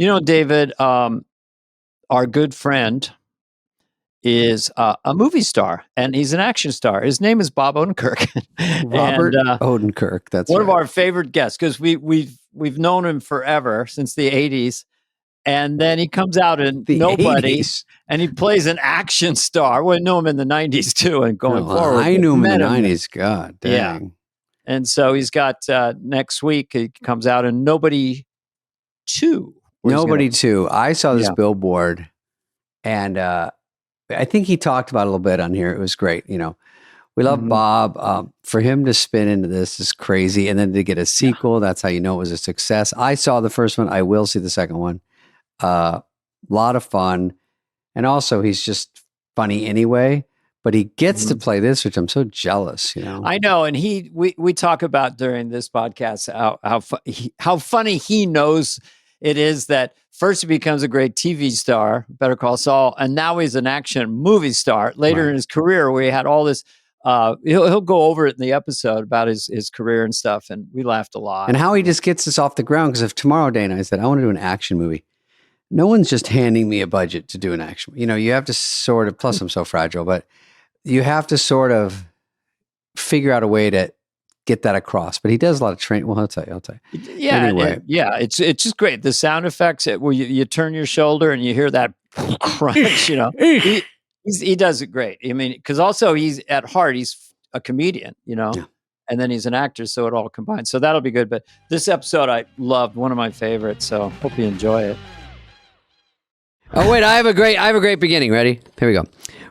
You know, David, our good friend is a movie star, and he's an action star. His name is Bob Odenkirk. Robert Odenkirk. That's one of our favorite guests because we've known him forever, since the 80s. And then he comes out in Nobody, 80s. and he plays an action star. We knew him in the 90s too, and going forward. I knew him in the 90s. God dang. Yeah. And so he's got next week, he comes out in Nobody 2. Nobody 2. I saw this billboard, and I think he talked about it a little bit on here. It was great. You know, we love Bob. For him to spin into this is crazy. And then to get a sequel, that's how you know it was a success. I saw the first one. I will see the second one. Lot of fun. And also, he's just funny anyway. But he gets to play this, which I'm so jealous. You know, I know. And we talk about during this podcast how funny he knows it is that first he becomes a great TV star, Better Call Saul, and now he's an action movie star. Later in his career, where he had all this, he'll go over it in the episode about his career and stuff, and we laughed a lot. And how he just gets this off the ground, because if tomorrow, Dana, I said, I want to do an action movie, no one's just handing me a budget to do an action. You know, you have to sort of, plus I'm so fragile, but you have to sort of figure out a way to get that across. But he does a lot of training. Well, I'll tell you. Yeah. Anyway. It's just great. The sound effects, where you turn your shoulder and you hear that crunch, you know, he does it great. I mean, because also he's at heart, he's a comedian, you know, and then he's an actor. So it all combines. So that'll be good. But this episode I loved, one of my favorites. So hope you enjoy it. Oh, wait, I have a great beginning. Ready? Here we go.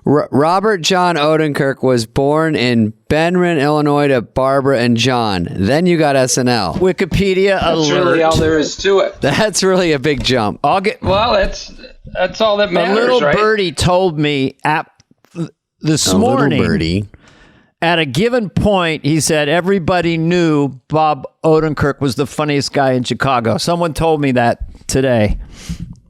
Robert John Odenkirk was born in Benron, Illinois, to Barbara and John. Then you got SNL. Wikipedia alert. That's really all there is to it. That's really a big jump. Well, that's all that matters, a little right? birdie told me this morning. Little birdie. At a given point, he said everybody knew Bob Odenkirk was the funniest guy in Chicago. Someone told me that today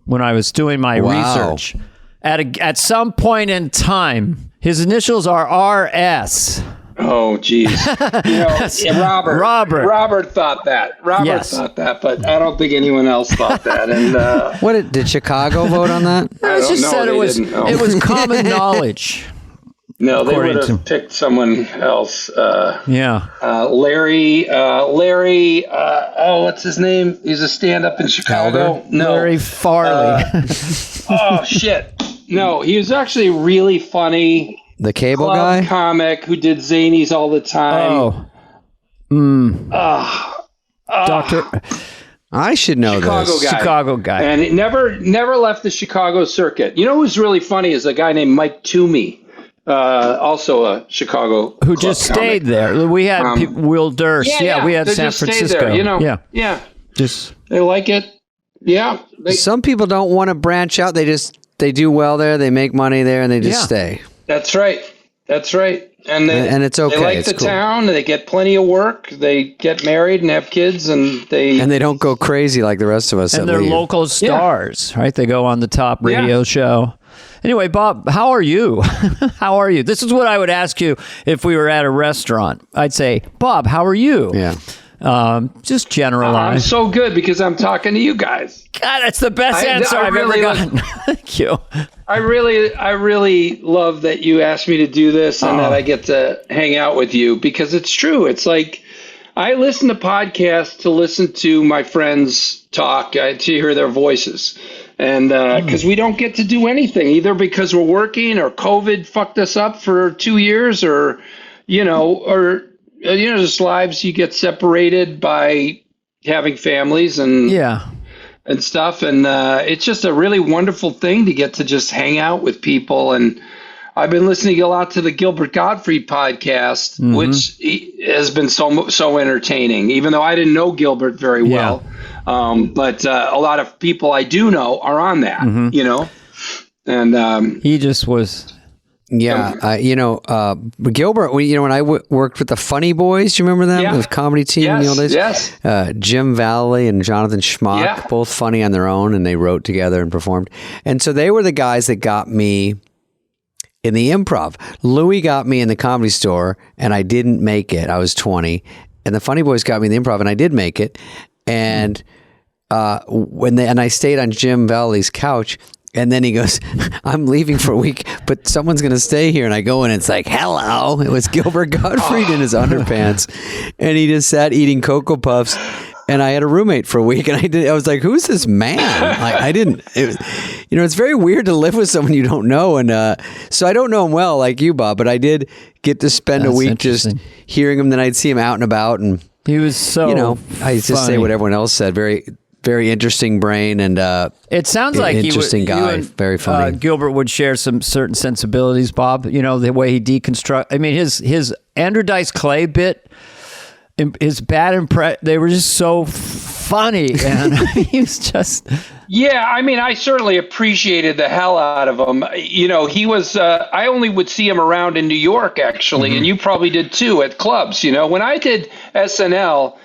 when I was doing my research. At some point in time, his initials are RS. Oh, geez. You know, Robert thought that. Robert thought that, but I don't think anyone else thought that. And what did Chicago vote on that? I just said it was common knowledge. No, they would have picked someone else. Larry. What's his name? He's a stand-up in Chicago. No, Larry Farley. Oh shit! No, he was actually really funny. The cable guy, comic who did Zanies all the time. Doctor. I should know this. Chicago guy. And it never left the Chicago circuit. You know who's really funny is a guy named Mike Toomey. Also a Chicago who just stayed there. We had Will Durst. We had San Francisco. There, you know, just they like it. Yeah, some people don't want to branch out. They do well there. They make money there, and they just stay. That's right. And it's okay. They like it's the cool. town. They get plenty of work. They get married and have kids, and they don't go crazy like the rest of us. And they're local stars, right? They go on the top radio show. Anyway, Bob, how are you? How are you? This is what I would ask you if we were at a restaurant. I'd say, Bob, how are you? Yeah. Just generalize. I'm so good because I'm talking to you guys. God, that's the best answer I've ever gotten. Thank you. I really love that you asked me to do this and that I get to hang out with you because it's true. It's like I listen to podcasts to listen to my friends talk, to hear their voices. And because we don't get to do anything, either because we're working or COVID fucked us up for 2 years or just lives you get separated by having families and stuff. And it's just a really wonderful thing to get to just hang out with people. And I've been listening a lot to the Gilbert Gottfried podcast, which has been so entertaining, even though I didn't know Gilbert very well. But a lot of people I do know are on that, you know, and he just was. Yeah. Gilbert, when I worked with the Funny Boys, do you remember them? The comedy team in the old days? Yes. Jim Valley and Jonathan Schmock, both funny on their own, and they wrote together and performed. And so they were the guys that got me in the improv. Louis got me in the Comedy Store, and I didn't make it. I was 20. And the Funny Boys got me in the improv, and I did make it. And and I stayed on Jim Valley's couch. And then he goes, I'm leaving for a week, but someone's going to stay here. And I go in and it's like, hello. It was Gilbert Gottfried in his underpants. And he just sat eating Cocoa Puffs. And I had a roommate for a week. And I was like, who's this man? It's very weird to live with someone you don't know. And so I don't know him well like you, Bob, but I did get to spend a week just hearing him. Then I'd see him out and about. And he was so I just say what everyone else said. Very, very interesting brain, and it sounds like interesting guy. Very funny. Gilbert would share some certain sensibilities, Bob. The way he deconstruct. I mean, his Andrew Dice Clay bit, his bad impression. They were just so funny, and he was just. Yeah, I mean, I certainly appreciated the hell out of him. He was. I only would see him around in New York, actually, and you probably did too at clubs. When I did SNL.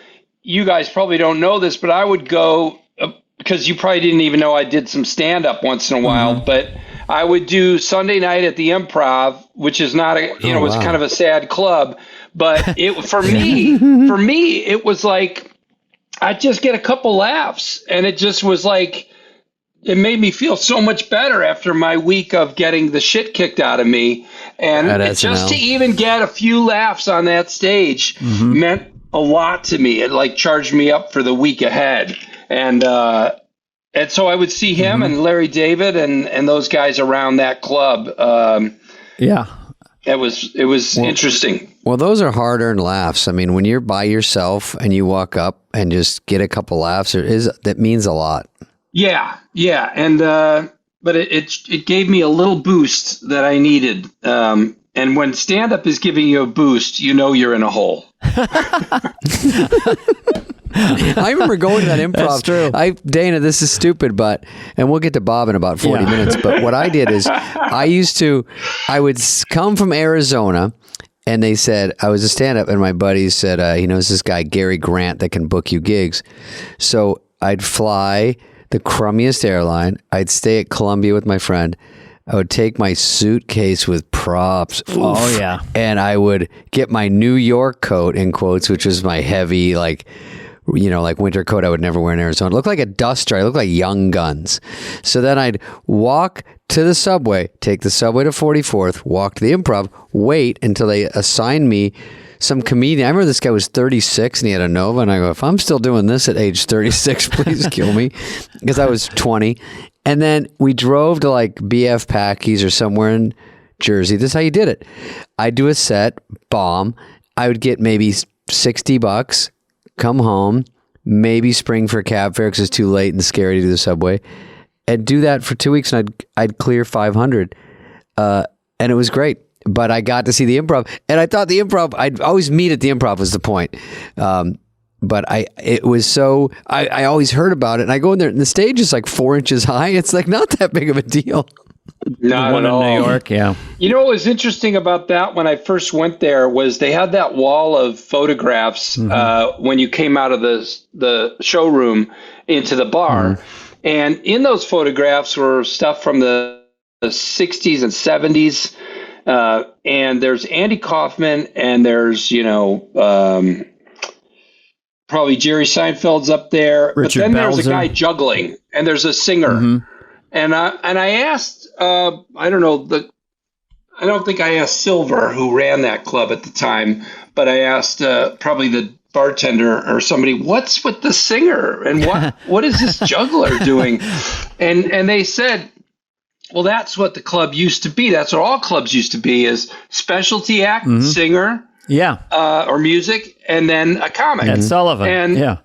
You guys probably don't know this, but I would go because you probably didn't even know I did some stand up once in a while, but I would do Sunday night at the Improv, which is not was kind of a sad club, but for me, it was like, I'd just get a couple laughs and it just was like, it made me feel so much better after my week of getting the shit kicked out of me. And just to even get a few laughs on that stage meant a lot to me. It charged me up for the week ahead. And so I would see him and Larry David and those guys around that club. It was interesting. Well, those are hard-earned laughs. I mean, when you're by yourself and you walk up and just get a couple laughs, that means a lot. Yeah. And but it gave me a little boost that I needed. And when stand-up is giving you a boost, you're in a hole. I remember going to that improv. That's true. Dana, this is stupid, and we'll get to Bob in about 40 minutes. But what I did is I would come from Arizona, and they said, I was a stand-up, and my buddy said, he knows this guy, Gary Grant, that can book you gigs. So I'd fly the crummiest airline. I'd stay at Columbia with my friend. I would take my suitcase with props. Oh, yeah. And I would get my New York coat, in quotes, which was my heavy, winter coat I would never wear in Arizona. It looked like a duster. I looked like Young Guns. So then I'd walk to the subway, take the subway to 44th, walk to the Improv, wait until they assigned me some comedian. I remember this guy was 36 and he had a Nova. And I go, if I'm still doing this at age 36, please kill me. Because I was 20. And then we drove to BF Packies or somewhere in Jersey. This is how you did it. I'd do a set, bomb. I would get maybe $60, come home, maybe spring for a cab fare because it's too late and scary to do the subway, and do that for 2 weeks, and I'd clear 500. And it was great. But I got to see the Improv, and I thought the Improv, I'd always meet at the Improv was the point. But it was so, I always heard about it, and I go in there, and the stage is 4 inches high. It's not that big of a deal. Not at all. In New York, yeah. What was interesting about that when I first went there was they had that wall of photographs when you came out of the showroom into the bar. And in those photographs were stuff from the 60s and 70s. And there's Andy Kaufman, and there's, probably Jerry Seinfeld's up there. Richard but then Belzer. There's a guy juggling, and there's a singer. And I asked, I don't think I asked Silver, who ran that club at the time, but I asked probably the bartender or somebody, what's with the singer? And what is this juggler doing? And they said, well, that's what the club used to be. That's what all clubs used to be, is specialty act, singer, or music, and then a comic. Ed Sullivan.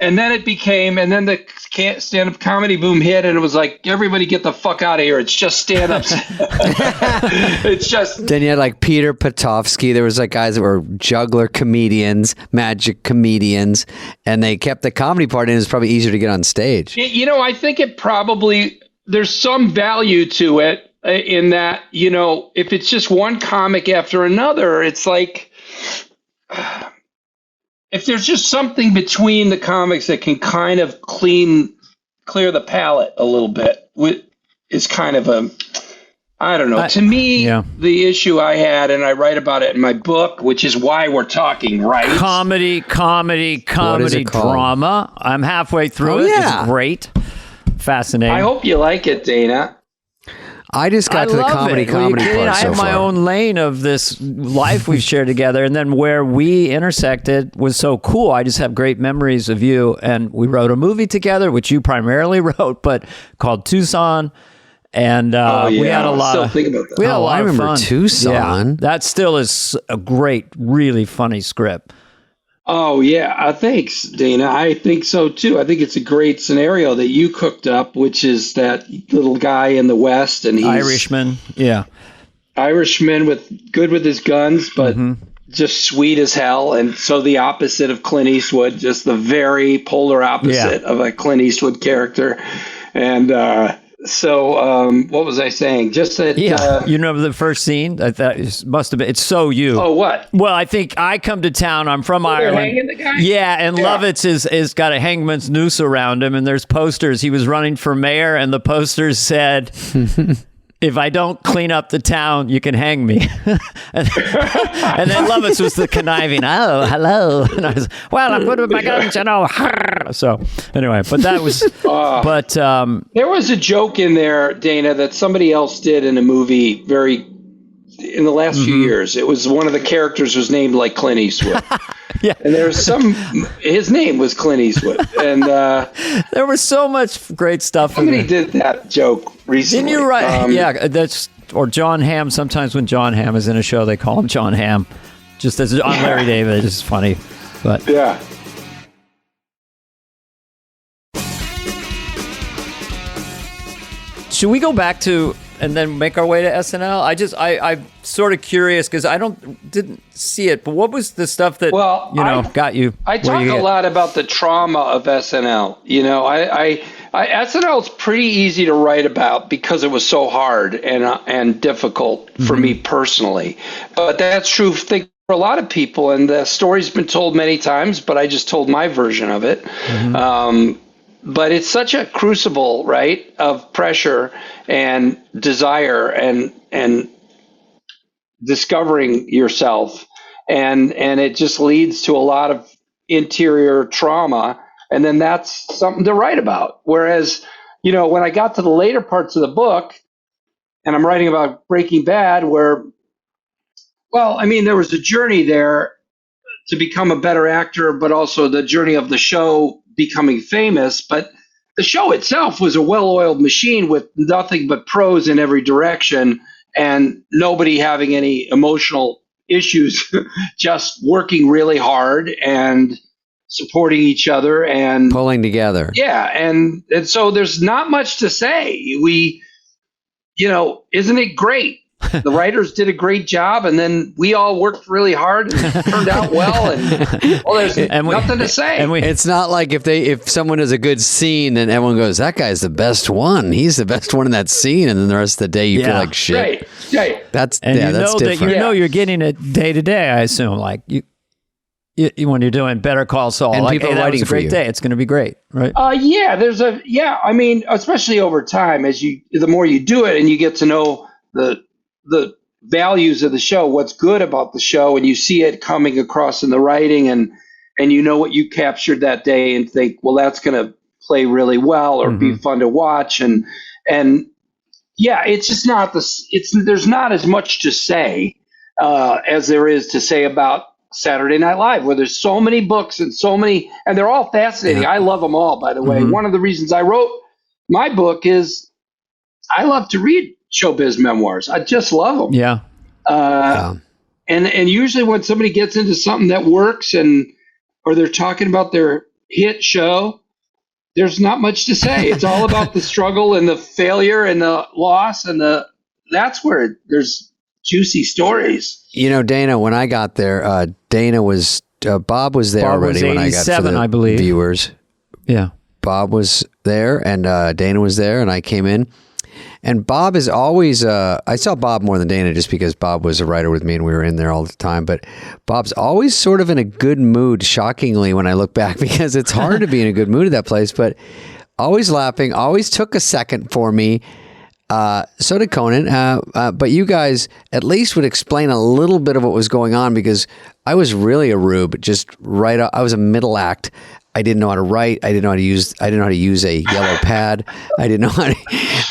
And then it became, and then the stand-up comedy boom hit, and it was like, everybody get the fuck out of here. It's just stand-ups. It's just. Then you had Peter Potofsky. There was guys that were juggler comedians, magic comedians, and they kept the comedy part in. It was probably easier to get on stage. I think it probably, there's some value to it in that, if it's just one comic after another, it's like, if there's just something between the comics that can kind of clear the palate a little bit, is kind of I don't know. To me, the issue I had, and I write about it in my book, which is why we're talking, right? Comedy, drama. I'm halfway through it. It's great. Fascinating. I hope you like it, Dana. I just got to the comedy part I have my own lane of this life we've shared together, and then where we intersected was so cool. I just have great memories of you, and we wrote a movie together, which you primarily wrote, but called Tucson. And we had a lot of I remember Tucson. Yeah, that still is a great, really funny script. Oh, yeah. Thanks, Dana. I think so, too. I think it's a great scenario that you cooked up, which is that little guy in the West. And he's Irishman. Yeah. Irishman good with his guns, but just sweet as hell. And so the opposite of Clint Eastwood, just the very polar opposite of a Clint Eastwood character. And so what was I saying? Just that. You remember the first scene? I thought it must have been. It's so you. Oh, what? Well, I think I come to town. I'm from Ireland. Hanging the guy? Yeah, and Lovitz is got a hangman's noose around him, and there's posters. He was running for mayor, and the posters said, "If I don't clean up the town, you can hang me." and then Lovitz was the conniving. Oh, hello. And I was, well, I'm good with my guns, you know. So anyway, but that was. There was a joke in there, Dana, that somebody else did in a movie in the last few years. It was one of the characters was named like Clint Eastwood. Yeah. And his name was Clint Eastwood. And there was so much great stuff. Somebody did that joke recently. Didn't you write? Or John Hamm. Sometimes when John Hamm is in a show, they call him John Hamm. Just as on Larry David. It's funny. But yeah. Should we go back to and then make our way to SNL? I'm sort of curious because I didn't see it, but what was the stuff that got you? I talk a lot about the trauma of SNL. You know, SNL is pretty easy to write about because it was so hard and difficult for me personally. But that's true for a lot of people, and the story's been told many times. But I just told my version of it. But it's such a crucible, right, of pressure and desire and discovering yourself. And it just leads to a lot of interior trauma. And then that's something to write about. Whereas, you know, when I got to the later parts of the book and I'm writing about Breaking Bad, there was a journey there to become a better actor, but also the journey of the show becoming famous. But the show itself was a well-oiled machine with nothing but pros in every direction and nobody having any emotional issues, just working really hard and supporting each other and pulling together. Yeah. And so there's not much to say. Isn't it great? The writers did a great job, and then we all worked really hard and it turned out well. And there's nothing to say. It's not like if someone does a good scene, then everyone goes, "That guy's the best one. He's the best one in that scene." And then the rest of the day, you feel like shit. Right. That's that's different. You're getting it day to day. I assume, like you when you're doing Better Call Saul, and like, people that writing was a great for you. day. It's going to be great, right? Especially over time, the more you do it, and you get to know the values of the show, what's good about the show, and you see it coming across in the writing, and you know what you captured that day and think, well, that's going to play really well or be fun to watch. And it's just not there's not as much to say as there is to say about Saturday Night Live, where there's so many books and they're all fascinating. I love them all, by the way. One of the reasons I wrote my book is I love to read showbiz memoirs. I just love them. Yeah. And usually when somebody gets into something that works or they're talking about their hit show, there's not much to say. It's all about the struggle and the failure and the loss that's where there's juicy stories. You know, Dana, when I got there, Bob was there already when I got to the I believe. Viewers. Yeah. Bob was there and Dana was there and I came in. And Bob is always, I saw Bob more than Dana just because Bob was a writer with me and we were in there all the time. But Bob's always sort of in a good mood, shockingly, when I look back, because it's hard to be in a good mood at that place. But always laughing, always took a second for me. So did Conan. But you guys at least would explain a little bit of what was going on, because I was really a rube. I was a middle act. I didn't know how to write. I didn't know how to use a yellow pad. I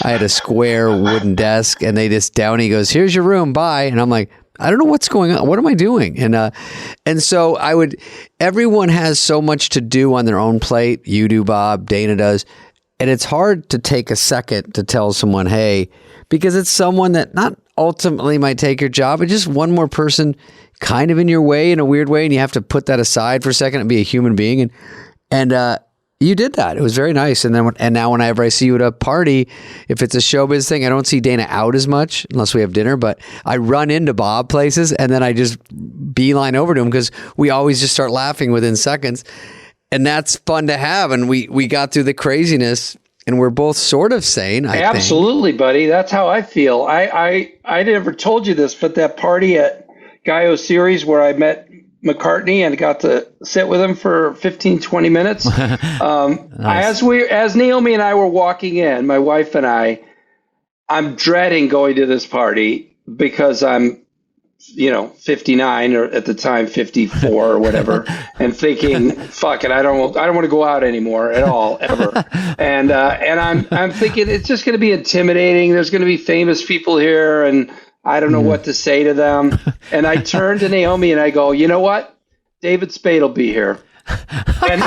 had a square wooden desk, and Downey goes, "Here's your room. Bye." And I'm like, I don't know what's going on. What am I doing? And so everyone has so much to do on their own plate. You do, Bob, Dana does. And it's hard to take a second to tell someone, hey, because it's someone that not ultimately might take your job, but just one more person kind of in your way in a weird way. And you have to put that aside for a second and be a human being. And you did that. It was very nice. And now whenever I see you at a party, if it's a showbiz thing, I don't see Dana out as much unless we have dinner, but I run into Bob places and then I just beeline over to him because we always just start laughing within seconds. And that's fun to have. And we got through the craziness and we're both sort of sane, I think. Absolutely, buddy. That's how I feel. I never told you this, but that party at Guy O'Series where I met McCartney and got to sit with him for 15, 20 minutes. Nice. As Naomi and I were walking in, my wife and I'm dreading going to this party because I'm, 59 or at the time 54 or whatever, and thinking, fuck it, I don't want to go out anymore at all, ever. And I'm thinking it's just going to be intimidating. There's going to be famous people here, and I don't know what to say to them. And I turn to Naomi and I go, you know what? David Spade will be here. And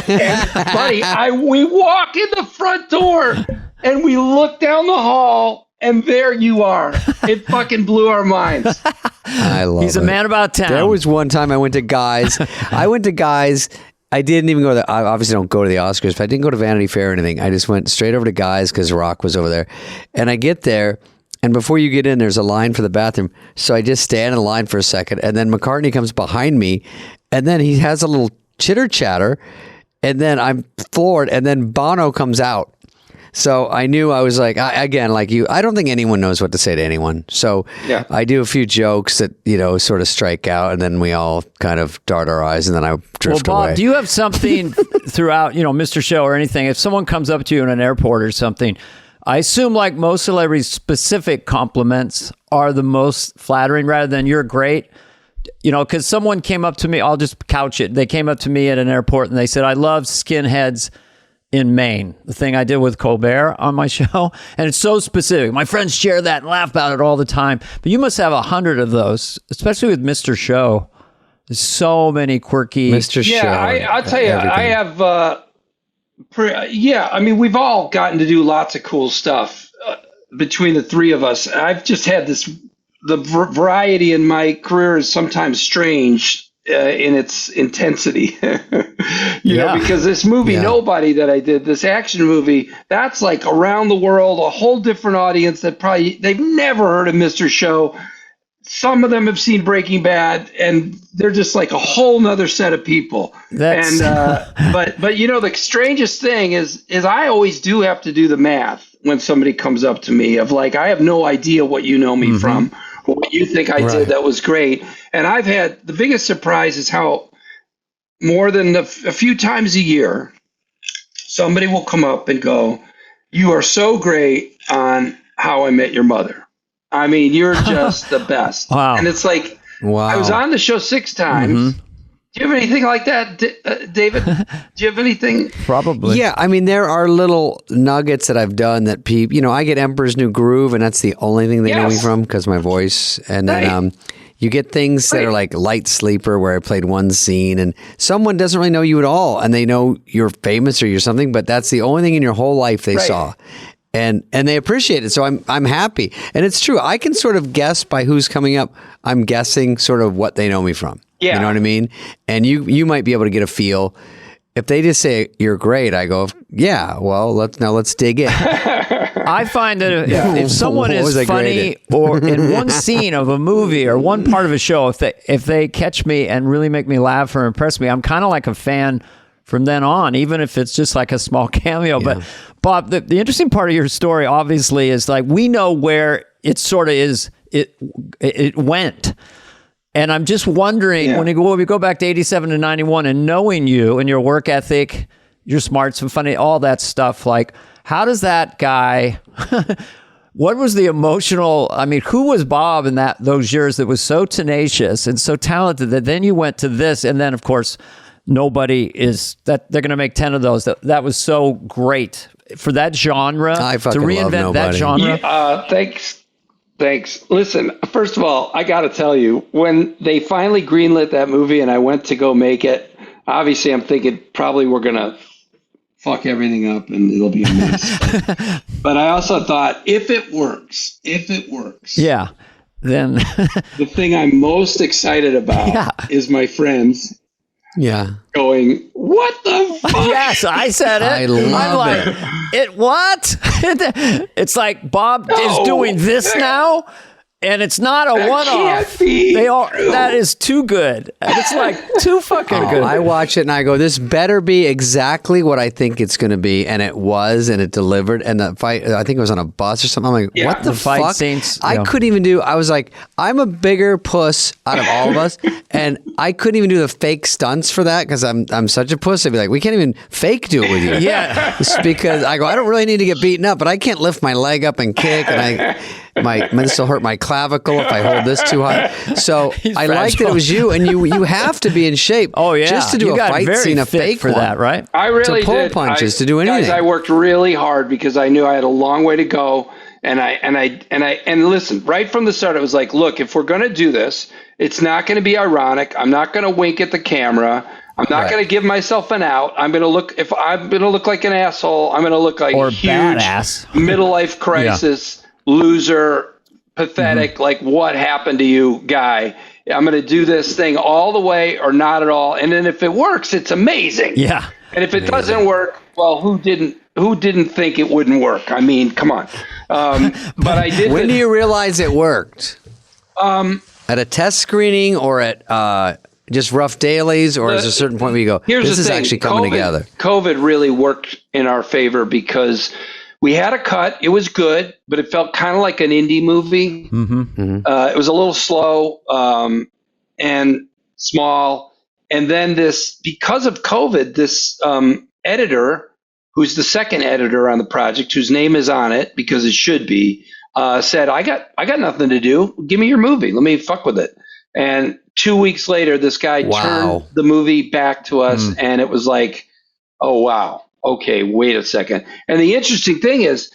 buddy, we walk in the front door and we look down the hall and there you are. It fucking blew our minds. I love it. He's a man about town. There was one time I went to Guys. I didn't even go to I obviously don't go to the Oscars, but I didn't go to Vanity Fair or anything. I just went straight over to Guys because Rock was over there. And I get there, and before you get in, there's a line for the bathroom. So I just stand in line for a second, and then McCartney comes behind me, and then he has a little chitter chatter, and then I'm floored, and then Bono comes out. So I knew I was like, again, like you, I don't think anyone knows what to say to anyone. So yeah. I do a few jokes that, sort of strike out, and then we all kind of dart our eyes, and then I drift Bob, away. Do you have something throughout, Mr. Show or anything? If someone comes up to you in an airport or something, I assume like most celebrities, specific compliments are the most flattering rather than you're great. Because someone came up to me, I'll just couch it. They came up to me at an airport and they said, I love skinheads in Maine, the thing I did with Colbert on my show. And it's so specific. My friends share that and laugh about it all the time. But you must have 100 of those, especially with Mr. Show. There's so many quirky... Mr. Show. Yeah, I'll tell you, everything. I have... we've all gotten to do lots of cool stuff between the three of us. I've just had the variety in my career is sometimes strange in its intensity, because this movie, Nobody, that I did, this action movie, that's like around the world, a whole different audience that probably they've never heard of Mr. Show. Some of them have seen Breaking Bad, and they're just like a whole nother set of people. But the strangest thing is I always do have to do the math when somebody comes up to me of like, I have no idea what you know me from. What you think I did that was great. And I've had the biggest surprise is how more than a few times a year, somebody will come up and go, you are so great on How I Met Your Mother. I mean, you're just the best. Wow. And it's like, wow. I was on the show 6 times. Do you have anything like that, David? Do you have anything? Probably. Yeah, there are little nuggets that I've done that people, I get Emperor's New Groove, and that's the only thing they know me from because my voice. And then you get things that are like Light Sleeper, where I played one scene, and someone doesn't really know you at all, and they know you're famous or you're something, but that's the only thing in your whole life they saw. And they appreciate it. So I'm happy. And it's true. I can sort of guess by who's coming up. I'm guessing sort of what they know me from. Yeah. You know what I mean? And you might be able to get a feel. If they just say you're great, I go, yeah, well, let's dig in. I find that if someone is funny or in one scene of a movie or one part of a show, if they catch me and really make me laugh or impress me, I'm kind of like a fan from then on, even if it's just like a small cameo. Yeah. But Bob, the interesting part of your story obviously is like, we know where it sort of is, it went. And I'm just wondering, when we go back to 87 to 91 and knowing you and your work ethic, your smarts and funny, all that stuff, like, how does that guy what was the emotional? I mean, who was Bob in those years that was so tenacious and so talented that then you went to this, and then of course nobody is that they're going to make 10 of those. That was so great for that genre. I fucking to reinvent love that genre. Yeah, thanks. Listen, first of all, I got to tell you, when they finally greenlit that movie and I went to go make it, obviously I'm thinking probably we're going to fuck everything up and it'll be a mess. But I also thought, if it works, yeah, then the thing I'm most excited about is my friends going, what the fuck? Yes, I said it. I'm like, it what? It's like Bob is doing this now, and it's not a one-off. That is too good. It's like too fucking good. I watch it and I go, this better be exactly what I think it's going to be, and it was, and it delivered. And the fight, I think it was on a bus or something. I'm like, what the fuck? Fight scenes, I couldn't even do. I was like, I'm a bigger puss out of all of us, and I couldn't even do the fake stunts for that because I'm such a puss. I'd be like, we can't even fake do it with you. Yeah, it's because I go, I don't really need to get beaten up, but I can't lift my leg up and kick, and this will hurt my clavicle if I hold this too high. So I liked that it was you, and you have to be in shape. Oh yeah, just to do a fight scene, a fake for that, right? I really to pull did. punches, to do anything. Guys, I worked really hard because I knew I had a long way to go, and listen, right from the start, it was like, look, if we're going to do this, it's not going to be ironic. I'm not going to wink at the camera. I'm not going to give myself an out. I'm going to look. If I'm going to look like an asshole, I'm going to look like a huge badass middle life crisis. Loser, pathetic, like what happened to you guy. I'm going to do this thing all the way or not at all. And then if it works, it's amazing. Yeah. And if it doesn't work, well, who didn't think it wouldn't work? I mean, come on. But I did. When do you realize it worked? At a test screening or at just rough dailies, or is there a certain point where you go, this is actually coming together? COVID really worked in our favor because we had a cut. It was good, but it felt kind of like an indie movie. It was a little slow and small. And then because of COVID, this editor, who's the second editor on the project, whose name is on it because it should be, said, I got nothing to do. Give me your movie. Let me fuck with it. And 2 weeks later, this guy turned the movie back to us, and it was like, oh, wow. Okay, wait a second. And the interesting thing is,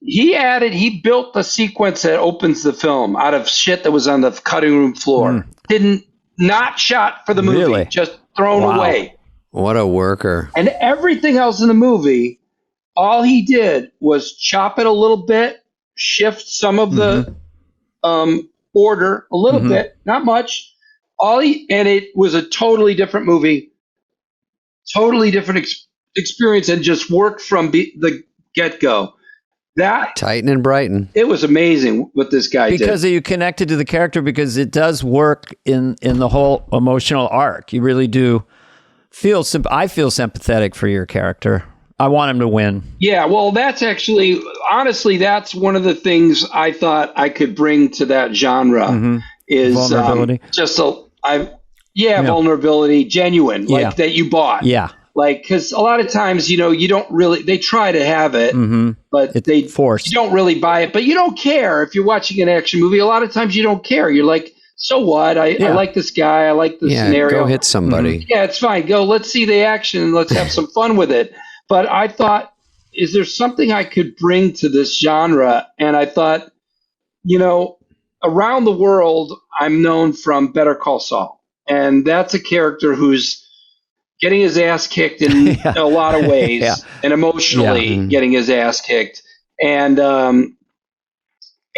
he built the sequence that opens the film out of shit that was on the cutting room floor. Not shot for the movie, just thrown away. What a worker. And everything else in the movie, all he did was chop it a little bit, shift some of the order a little bit, not much. And it was a totally different movie, totally different experience, and just worked from the get-go. That Titan and Brighton. It was amazing what this guy did. Because you connected to the character, because it does work in the whole emotional arc. You really do feel I feel sympathetic for your character. I want him to win. Yeah, well, that's actually, honestly, that's one of the things I thought I could bring to that genre is vulnerability. Vulnerability, genuine, like that you bought. Yeah. Like, because a lot of times, you don't really, they try to have it, but they force. You don't really buy it, but you don't care. If you're watching an action movie, a lot of times you don't care. You're like, so what? I like this guy. I like the scenario. Go hit somebody. Yeah, it's fine. Go, let's see the action and let's have some fun with it. But I thought, is there something I could bring to this genre? And I thought, around the world, I'm known from Better Call Saul. And that's a character who's getting his ass kicked in a lot of ways, and emotionally getting his ass kicked. And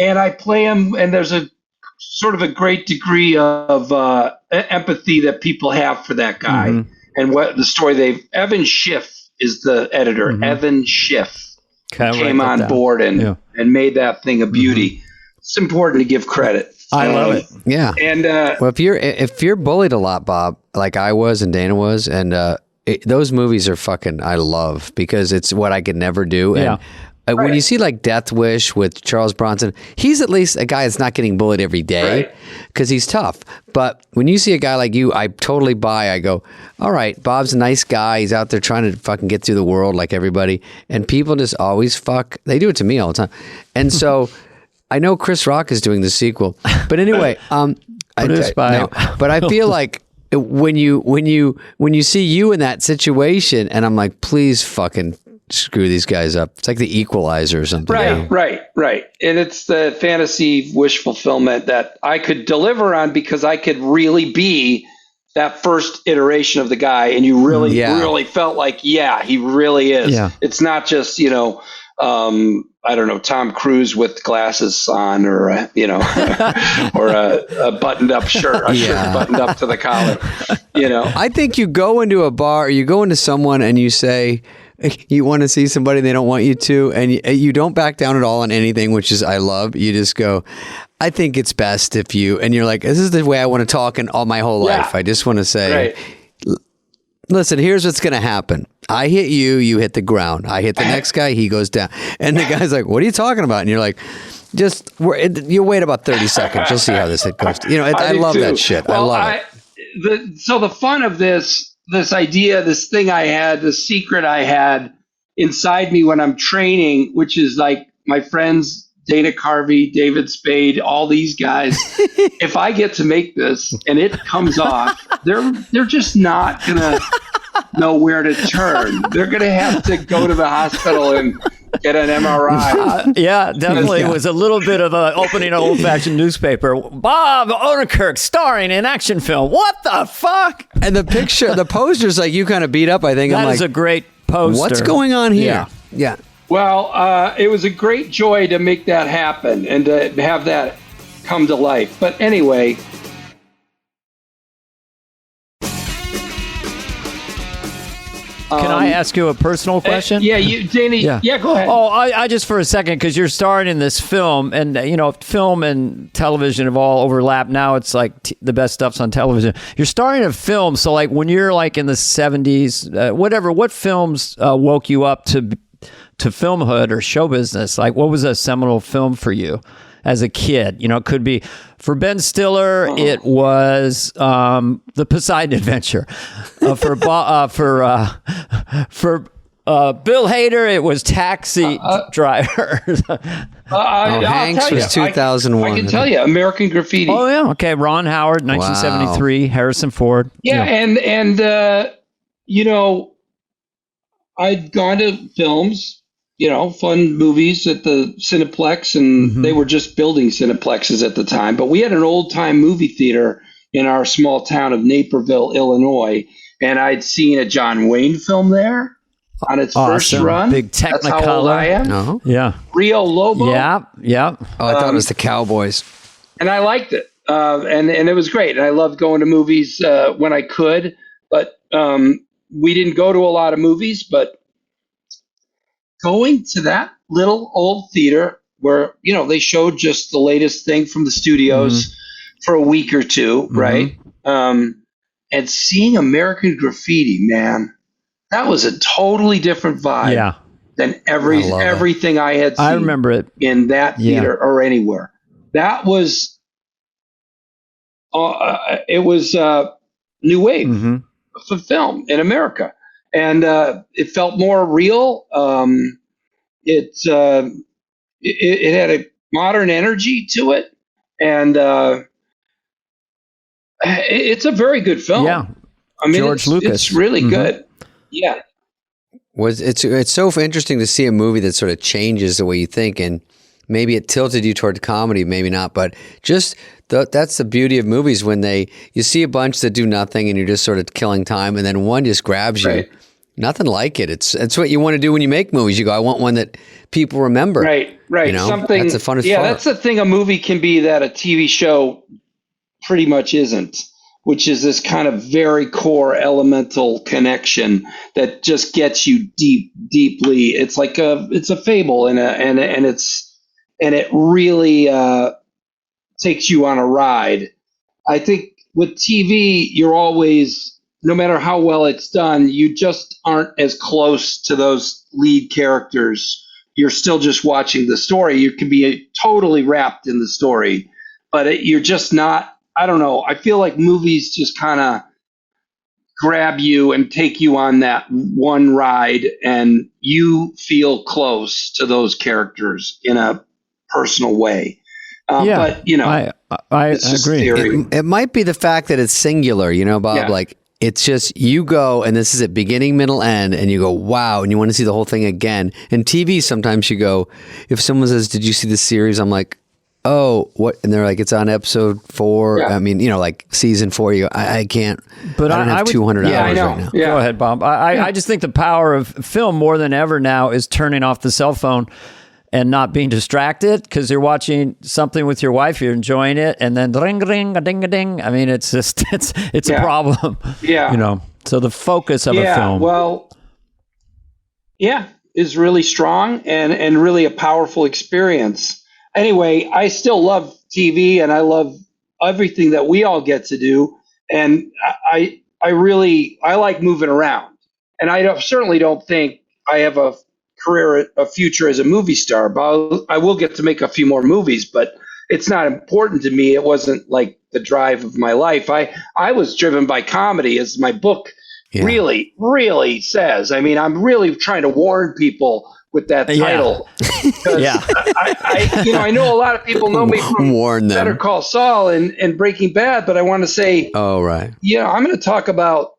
I play him, and there's a sort of a great degree of empathy that people have for that guy. And what the story Evan Schiff is the editor. Evan Schiff came on board and made that thing a beauty. It's important to give credit. I love it. Yeah. And well, if you're bullied a lot, Bob, like I was and Dana was, and those movies are fucking I love because it's what I could never do. And When you see like Death Wish with Charles Bronson, he's at least a guy that's not getting bullied every day because he's tough. But when you see a guy like you, I totally buy. I go, all right, Bob's a nice guy. He's out there trying to fucking get through the world like everybody. And people just always fuck. They do it to me all the time. And so I know Chris Rock is doing the sequel. But anyway, Produced by... but I feel like when you see you in that situation, and I'm like, please fucking screw these guys up. It's like the Equalizer or something. Right. And it's the fantasy wish fulfillment that I could deliver on because I could really be that first iteration of the guy. And you really felt like, he really is. Yeah. It's not just, I don't know, Tom Cruise with glasses on or, or a buttoned up shirt, a shirt buttoned up to the collar, I think you go into a bar, you go into someone and you say, you want to see somebody, they don't want you to, and you don't back down at all on anything, which is I love. You just go, I think it's best if you, and you're like, this is the way I want to talk in all my whole life. I just want to say, listen, here's what's going to happen. I hit you, you hit the ground. I hit the next guy, he goes down. And the guy's like, what are you talking about? And you're like, you wait about 30 seconds. You'll see how this hit goes. I love that shit. Well, I love it. So the fun of this idea, this thing I had, this secret I had inside me when I'm training, which is like my friends, Dana Carvey, David Spade, all these guys, if I get to make this and it comes off, they're just not going to know where to turn. They're going to have to go to the hospital and get an MRI. Definitely. It was a little bit of opening an old-fashioned newspaper. Bob Odenkirk starring in action film. What the fuck? And the picture, the poster's like you kind of beat up, I think. That is a great poster. What's going on here? Yeah. Well, it was a great joy to make that happen and to have that come to life. But anyway... Can I ask you a personal question? Dana. Yeah, go ahead. Oh, I just for a second, because you're starring in this film, and film and television have all overlapped. Now it's like the best stuff's on television. You're starring in a film, so like when you're like in the 70s, whatever. What films woke you up to filmhood or show business? Like, what was a seminal film for you as a kid? It could be for Ben Stiller. It was the Poseidon Adventure. For Bill Hader, it was Taxi Driver. Hanks was 2001. I can tell you, American Graffiti. Oh yeah, okay. Ron Howard, 1973. Wow. Harrison Ford. Yeah, and I'd gone to films. Fun movies at the Cineplex, and they were just building Cineplexes at the time. But we had an old-time movie theater in our small town of Naperville, Illinois, and I'd seen a John Wayne film there on its first run. Big Technicolor. That's how old I am. Uh-huh. Yeah. Rio Lobo. Yeah. Oh, I thought it was the Cowboys. And I liked it, and it was great. And I loved going to movies when I could, but we didn't go to a lot of movies, but going to that little old theater where, they showed just the latest thing from the studios for a week or two, right? And seeing American Graffiti, man, that was a totally different vibe than everything I had seen. I remember it in that theater or anywhere. That was, it was new wave for film in America. And it felt more real. It had a modern energy to it, and it's a very good film. Yeah, I mean, George Lucas. It's really good. Yeah, it's so interesting to see a movie that sort of changes the way you think, and maybe it tilted you toward comedy, maybe not, but just that's the beauty of movies when you see a bunch that do nothing and you're just sort of killing time, and then one just grabs you. Right. Nothing like it. It's what you want to do when you make movies. You go, I want one that people remember. Right. Something. That's the funnest part. part. That's the thing a movie can be that a TV show pretty much isn't, which is this kind of very core elemental connection that just gets you deeply. It's like it's a fable and it really takes you on a ride. I think with TV, you're always, no matter how well it's done, you just aren't as close to those lead characters you're still just watching the story. You can be totally wrapped in the story, but you're just not. I don't know. I feel like movies just kind of grab you and take you on that one ride, and you feel close to those characters in a personal way. But I agree. It might be the fact that it's singular, Bob. Yeah. Like it's just you go, and this is at beginning, middle, end, and you go, wow, and you want to see the whole thing again. And TV, sometimes you go, if someone says, "Did you see the series?" I'm like, oh, what? And they're like, it's on episode 4. Yeah. I mean, like season 4. You go, I can't. But I don't have 200 hours right now. Yeah. Go ahead, Bob. I just think the power of film more than ever now is turning off the cell phone and not being distracted, because you're watching something with your wife, you're enjoying it, and then ring, ring, a ding, a ding. I mean, it's just it's a problem. Yeah. So the focus of a film. Is really strong and really a powerful experience. Anyway, I still love TV, and I love everything that we all get to do. And I like moving around. And I certainly don't think I have a future as a movie star, but I will get to make a few more movies, but it's not important to me. It wasn't like the drive of my life. I was driven by comedy, as my book really, really says. I mean, I'm really trying to warn people with that title. I know a lot of people know me from Better Call Saul and Breaking Bad, but I want to say, I'm going to talk about,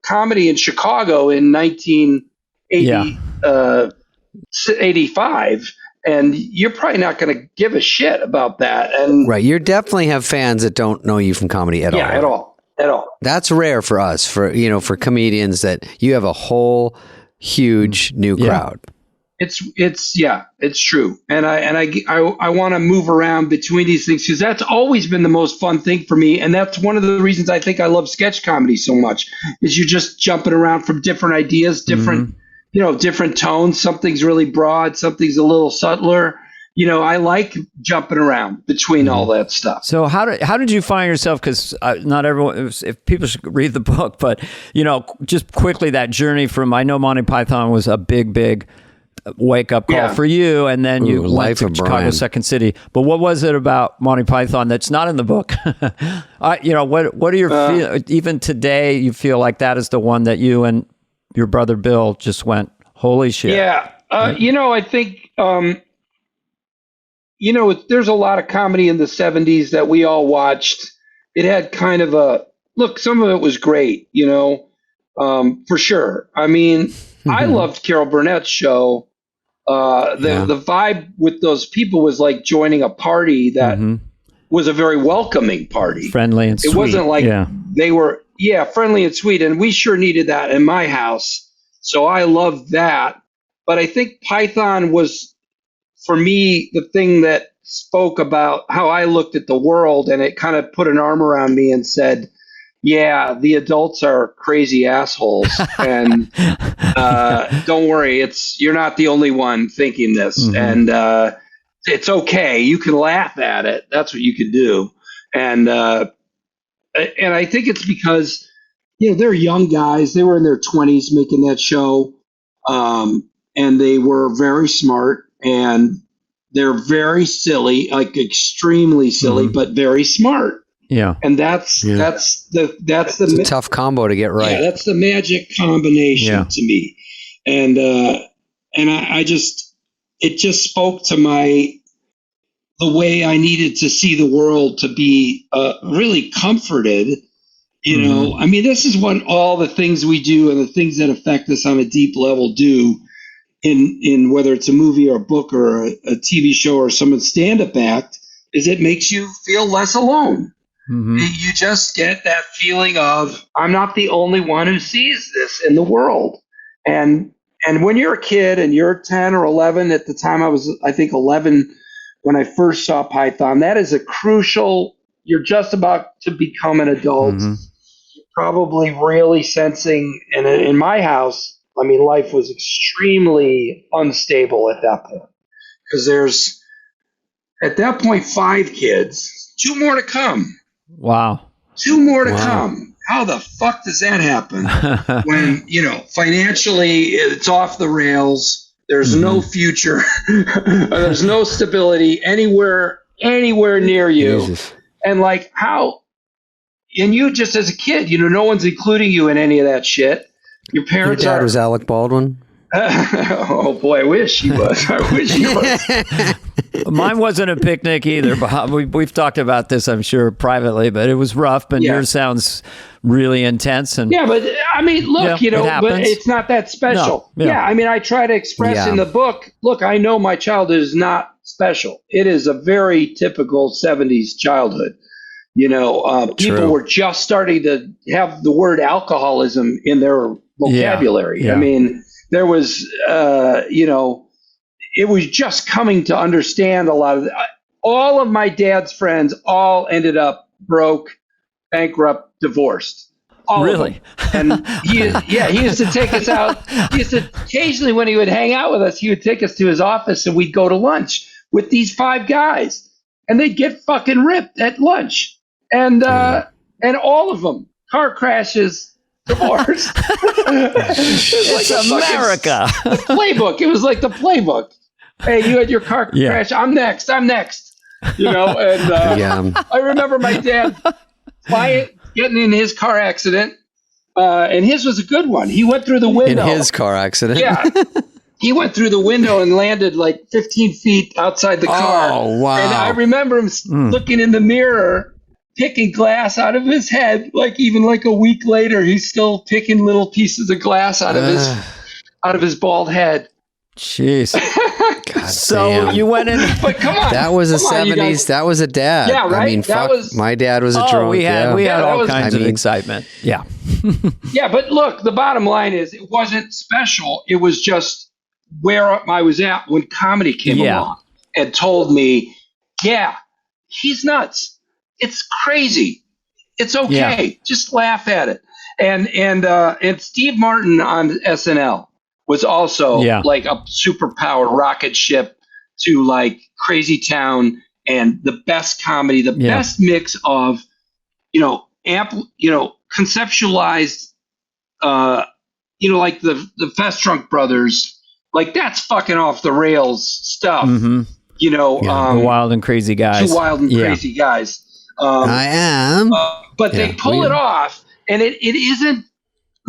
comedy in Chicago in 1985, and you're probably not going to give a shit about that. And right, you definitely have fans that don't know you from comedy at all. Yeah, at all. That's rare for us, for comedians, that you have a whole huge new crowd. It's true. And I want to move around between these things, because that's always been the most fun thing for me. And that's one of the reasons I think I love sketch comedy so much, is you're just jumping around from different ideas, different tones. Something's really broad, something's a little subtler. I like jumping around between all that stuff. So how did you find yourself? Because not everyone, if people should read the book, but just quickly, that journey from, I know Monty Python was a big wake up call for you, and then you went to Chicago Second City. But what was it about Monty Python that's not in the book? What are your feelings? Even today, you feel like that is the one that you and your brother Bill just went, holy shit. Yeah. I think. There's a lot of comedy in the 70s that we all watched. It had kind of some of it was great, for sure. I mean, I loved Carol Burnett's show. The vibe with those people was like joining a party that was a very welcoming party. Friendly and sweet. It wasn't like they were, friendly and sweet. And we sure needed that in my house. So I loved that. But I think Python was, for me, the thing that spoke about how I looked at the world, and it kind of put an arm around me and said, the adults are crazy assholes, and don't worry, you're not the only one thinking this, and it's okay. You can laugh at it. That's what you can do, and I think it's because they're young guys. They were in their 20s making that show, and they were very smart. And they're very silly, like extremely silly, but very smart. Yeah. And that's a tough combo to get right. Yeah, that's the magic combination to me. And I just, it just spoke to the way I needed to see the world, to be really comforted. I mean, this is what all the things we do and the things that affect us on a deep level do. In whether it's a movie or a book or a TV show or someone's stand-up act, is it makes you feel less alone. You just get that feeling of, I'm not the only one who sees this in the world. And when you're a kid and you're 10 or 11, at the time I was, I think, 11 when I first saw Python, that is a crucial, you're just about to become an adult. You're probably really sensing, and in my house, I mean, life was extremely unstable at that point, because there's, at that point, 5 kids, 2 more to come. Wow. 2 more to come. How the fuck does that happen? When, financially it's off the rails, There's no future. There's no stability anywhere near you. Jesus. And like and you just as a kid, no one's including you in any of that shit. Your parents Your dad was Alec Baldwin? Oh boy, I wish he was. Mine wasn't a picnic either, Bob. We've talked about this, I'm sure, privately, but it was rough. But yours sounds really intense. And yeah, but I mean, look, but it's not that special. No, I mean, I try to express in the book. Look, I know my childhood is not special. It is a very typical '70s childhood. People were just starting to have the word alcoholism in their vocabulary. Yeah. I mean, there was, it was just coming to understand a lot of all of my dad's friends all ended up broke, bankrupt, divorced. All really? Of them. And he used to take us out. He used to occasionally, when he would hang out with us, he would take us to his office and we'd go to lunch with these 5 guys, and they'd get fucking ripped at lunch. And all of them, car crashes, divorce. It's like America. The playbook. It was like the playbook. Hey, you had your car crash. I'm next. And I remember my dad getting in his car accident, and his was a good one. He went through the window. In his car accident? Yeah. He went through the window and landed like 15 feet outside the car. Oh, wow. And I remember him looking in the mirror, picking glass out of his head. Even a week later, he's still picking little pieces of glass out of his bald head. Jeez. So damn. you went in. But come on. That was the 70s. That was a dad. Yeah, right. I mean, my dad was a drunk. We had all kinds of excitement. Yeah. Yeah, but look, the bottom line is it wasn't special. It was just where I was at when comedy came along and told me, he's nuts. It's crazy. It's okay. Yeah. Just laugh at it. And Steve Martin on SNL was also like a superpower rocket ship to like Crazy Town and the best comedy, the best mix of, conceptualized, like the Fest Drunk Brothers, like that's fucking off the rails stuff. Mm-hmm. The Wild and Crazy Guys. 2 Wild and Crazy Guys. I am. But they pull it off, and it isn't.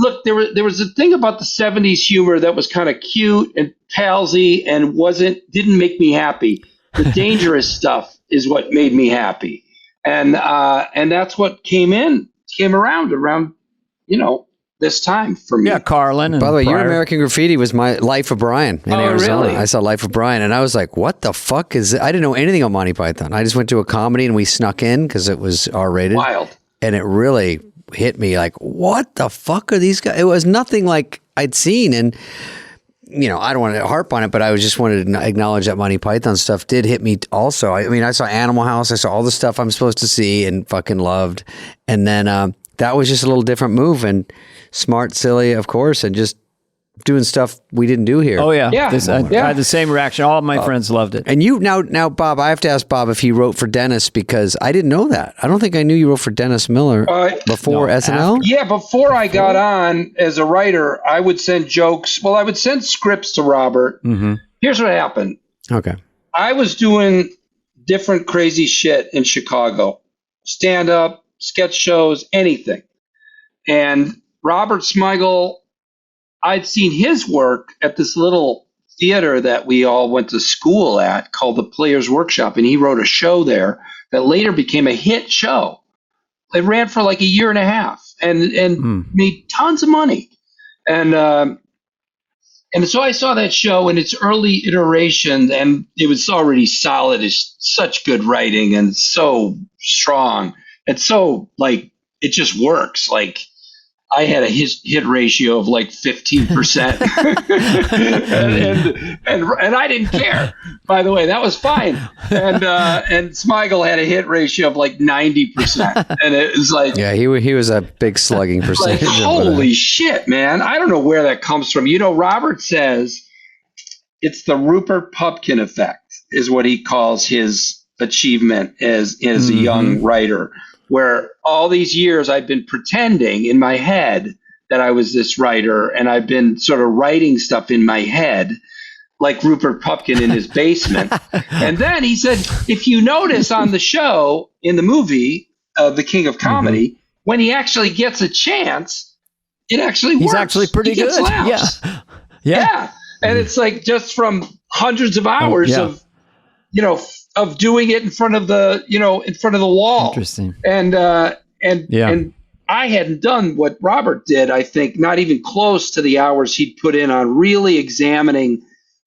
Look, there was a thing about the 70s humor that was kind of cute and palsy and didn't make me happy. The dangerous stuff is what made me happy, and that's what came around this time for me. Yeah, Carlin. By the way, your American Graffiti was my Life of Brian in Arizona. Really? I saw Life of Brian, and I was like, "What the fuck is it?" I didn't know anything on Monty Python. I just went to a comedy, and we snuck in because it was R-rated. Wild, and it really hit me like, what the fuck are these guys? It was nothing like I'd seen. And, I don't want to harp on it, but I just wanted to acknowledge that Monty Python stuff did hit me also. I mean, I saw Animal House. I saw all the stuff I'm supposed to see and fucking loved. And then that was just a little different move and smart, silly, of course, and just doing stuff we didn't do here. Oh, yeah. I had the same reaction. All of my friends loved it. And you, now, Bob, I have to ask Bob if he wrote for Dennis because I didn't know that. I don't think I knew you wrote for Dennis Miller before SNL. Yeah, before I got on as a writer, I would send jokes. Well, I would send scripts to Robert. Mm-hmm. Here's what happened. Okay. I was doing different crazy shit in Chicago. Stand-up, sketch shows, anything. And Robert Smigel, I'd seen his work at this little theater that we all went to school at called the Players Workshop, and he wrote a show there that later became a hit show. It ran for like a year and a half and made tons of money. And so I saw that show in its early iteration, and it was already solid. It's such good writing and so strong. It's so like it just works. Like I had a hit ratio of like 15%, and I didn't care. By the way, that was fine. And Smigel had a hit ratio of like 90%, and it was like he was a big slugging percentage. Like, holy shit, man! I don't know where that comes from. Robert says it's the Rupert Pupkin effect, is what he calls his achievement as a young writer. Where all these years I've been pretending in my head that I was this writer, and I've been sort of writing stuff in my head like Rupert Pupkin in his basement. And then he said, if you notice on the show, in the movie, The King of Comedy, when he actually gets a chance, it actually works. He's actually pretty good. Laughs. Yeah. And it's like just from hundreds of hours of, of doing it in front of the wall. Interesting. And I hadn't done what Robert did, I think, not even close to the hours he'd put in on really examining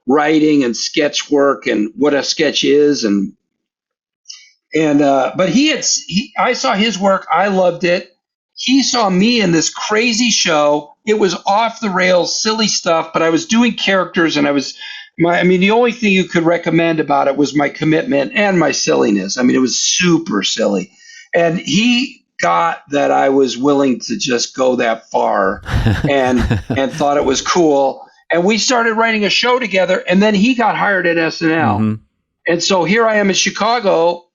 writing and sketch work and what a sketch is. But I saw his work. I loved it. He saw me in this crazy show. It was off the rails, silly stuff, but I was doing characters, and the only thing you could recommend about it was my commitment and my silliness. I mean, it was super silly. And he got that I was willing to just go that far and thought it was cool. And we started writing a show together, and then he got hired at SNL. And so here I am in Chicago,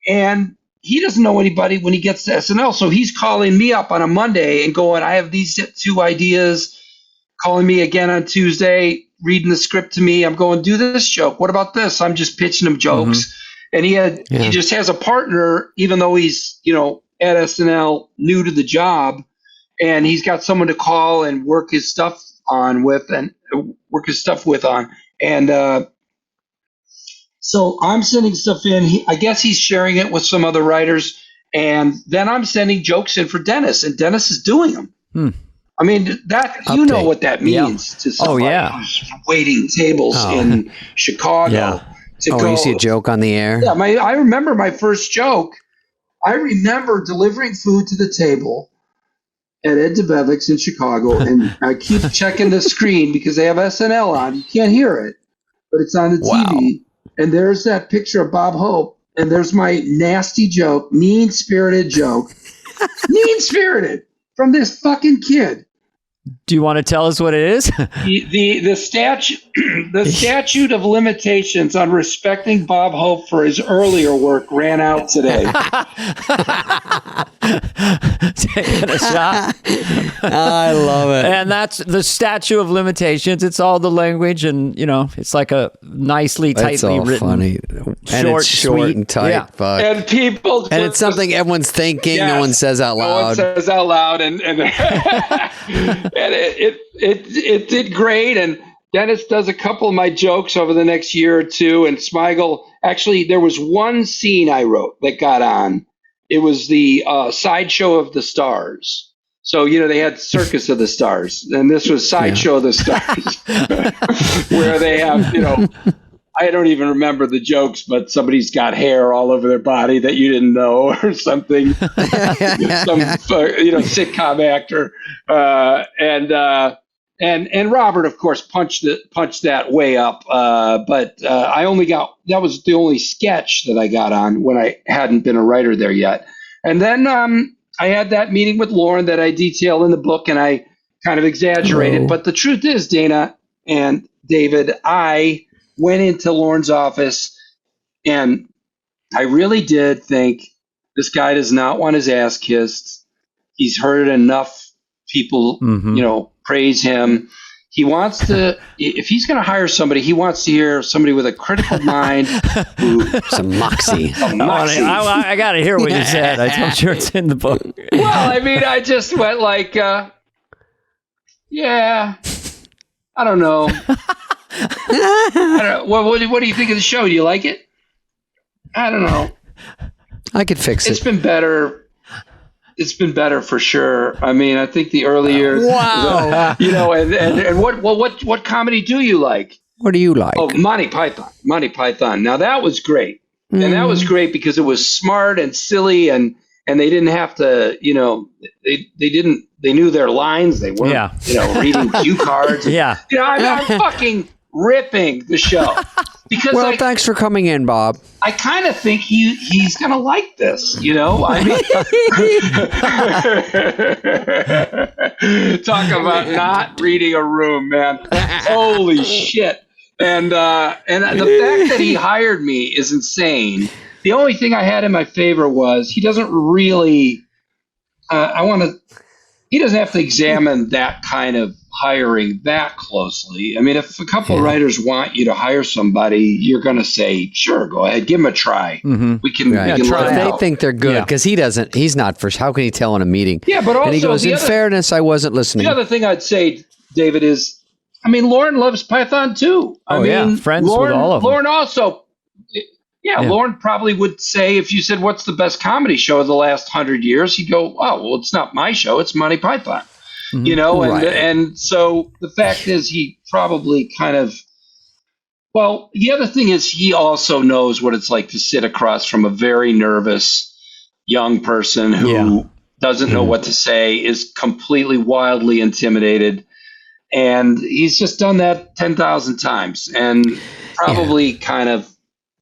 and he doesn't know anybody when he gets to SNL. So he's calling me up on a Monday and going, I have these 2 ideas, calling me again on Tuesday, reading the script to me. I'm going, do this joke. What about this? I'm just pitching him jokes. And he just has a partner, even though he's, at SNL, new to the job, and he's got someone to call and work his stuff with. And so I'm sending stuff in. I guess he's sharing it with some other writers. And then I'm sending jokes in for Dennis, and Dennis is doing them. I mean, know what that means to somebody who's waiting tables in Chicago. You see a joke on the air? Yeah, I remember my first joke. I remember delivering food to the table at Ed DeBevick's in Chicago, and I keep checking the screen because they have SNL on. You can't hear it, but it's on the TV. And there's that picture of Bob Hope, and there's my nasty joke, mean-spirited joke. Mean-spirited from this fucking kid. Do you want to tell us what it is? The statute of limitations on respecting Bob Hope for his earlier work ran out today. Taking a shot. I love it. And that's the statute of limitations. It's all the language, and it's like a nicely, tightly written, funny, and it's short sweet, and tight. And people, and it's something everyone's thinking. Yes, no one says out loud. No one says out loud, and and it did great. And Dennis does a couple of my jokes over the next year or two. And Smigel, actually, there was one scene I wrote that got on. It was the Sideshow of the Stars. So, they had Circus of the Stars, and this was Sideshow of the Stars, where they have, I don't even remember the jokes, but somebody's got hair all over their body that you didn't know or something. Some sitcom actor, and Robert, of course, punched that way up. But that was the only sketch that I got on when I hadn't been a writer there yet. And then I had that meeting with Lauren that I detail in the book, and I kind of exaggerated. Hello. But the truth is, Dana and David, I went into Lauren's office, and I really did think, this guy does not want his ass kissed. He's heard enough people, praise him. He wants to, if he's going to hire somebody, he wants to hear somebody with a critical mind. Some moxie. I got to hear what you said. I'm sure it's in the book. Well, I just went like, yeah, I don't know. What do you think of the show? Do you like it? I don't know. I could fix it. It's been better. It's been better for sure. I think the earlier, wow. And what comedy do you like? What do you like? Oh, Monty Python. Now that was great, and that was great because it was smart and silly, and they didn't have to, they knew their lines. They weren't, reading cue cards. I'm fucking ripping the show. Because thanks for coming in, Bob. I kind of think he's going to like this, Talk about not reading a room, man. Holy shit. And the fact that he hired me is insane. The only thing I had in my favor was he doesn't really, he doesn't have to examine that kind of hiring that closely. I mean, if a couple of writers want you to hire somebody, you're going to say, sure, go ahead, give them a try. Mm-hmm. We can try. They think they're good because he's not first. How can he tell in a meeting? Yeah, but also, and he goes, in fairness, I wasn't listening. The other thing I'd say, David, is, I mean, Lauren loves Python too. I mean, friends with all of them. Lauren also, Lauren probably would say, if you said, what's the best comedy show of the last 100 years? He'd go, oh, well, it's not my show, it's Monty Python. Mm-hmm. You know, and so the fact is he probably kind of, well, the other thing is he also knows what it's like to sit across from a very nervous young person who doesn't know what to say, is completely wildly intimidated. And he's just done that 10,000 times and probably kind of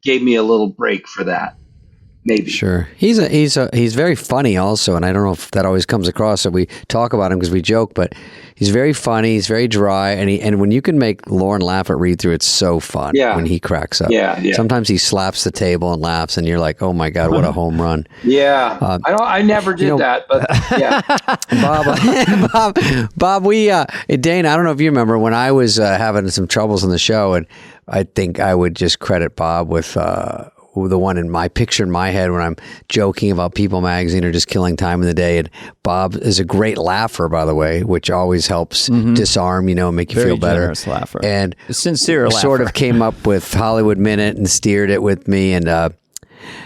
gave me a little break for that. Maybe. Sure. He's very funny also, and I don't know if that always comes across. So we talk about him because we joke, but he's very funny. He's very dry, and when you can make Lauren laugh at read through, it's so fun. When he cracks up. Yeah. Sometimes he slaps the table and laughs, and you're like, oh my god, what a home run. Yeah. I never did that, but yeah. Bob, we Dane, I don't know if you remember when I was having some troubles on the show, and I think I would just credit Bob with the one in my picture in my head when I'm joking about People magazine or just killing time in the day. And Bob is a great laugher, by the way, which always helps disarm, make you feel better. Very generous laugher. And a sincere laugher. Sort of came up with Hollywood Minute and steered it with me. And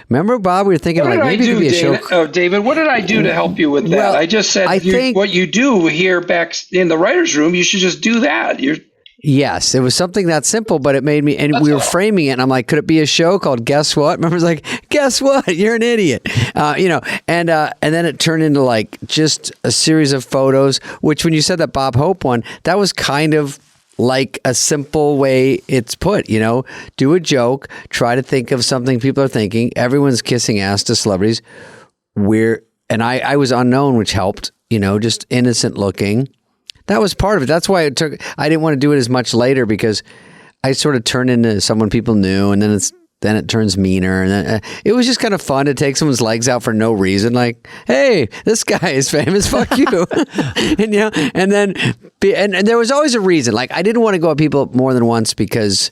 remember, Bob, we were thinking maybe it could be a show. Oh, David, what did I do to help you with that? Well, I just said what you do here back in the writer's room, you should just do that. Yes, it was something that simple, but it made me, and we were framing it, and I'm like, could it be a show called Guess What? Remember, it's like, guess what? You're an idiot. And then it turned into like just a series of photos, which when you said that Bob Hope one, that was kind of like a simple way it's put, do a joke, try to think of something people are thinking. Everyone's kissing ass to celebrities. And I was unknown, which helped, just innocent looking. That was part of it. That's why I didn't want to do it as much later because I sort of turned into someone people knew, and then it turns meaner, and then it was just kind of fun to take someone's legs out for no reason. Like, hey, this guy is famous. Fuck you, and there was always a reason. Like, I didn't want to go at people more than once because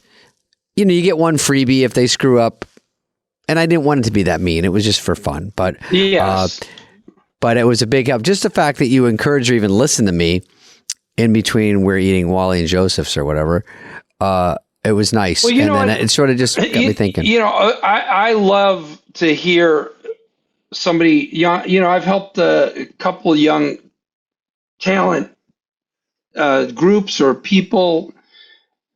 you get one freebie if they screw up, and I didn't want it to be that mean. It was just for fun, but but it was a big help. Just the fact that you encouraged or even listened to me in between we're eating Wally and Joseph's or whatever, it was nice. Well, and then it sort of just got me thinking. I love to hear somebody young. I've helped a couple of young talent groups or people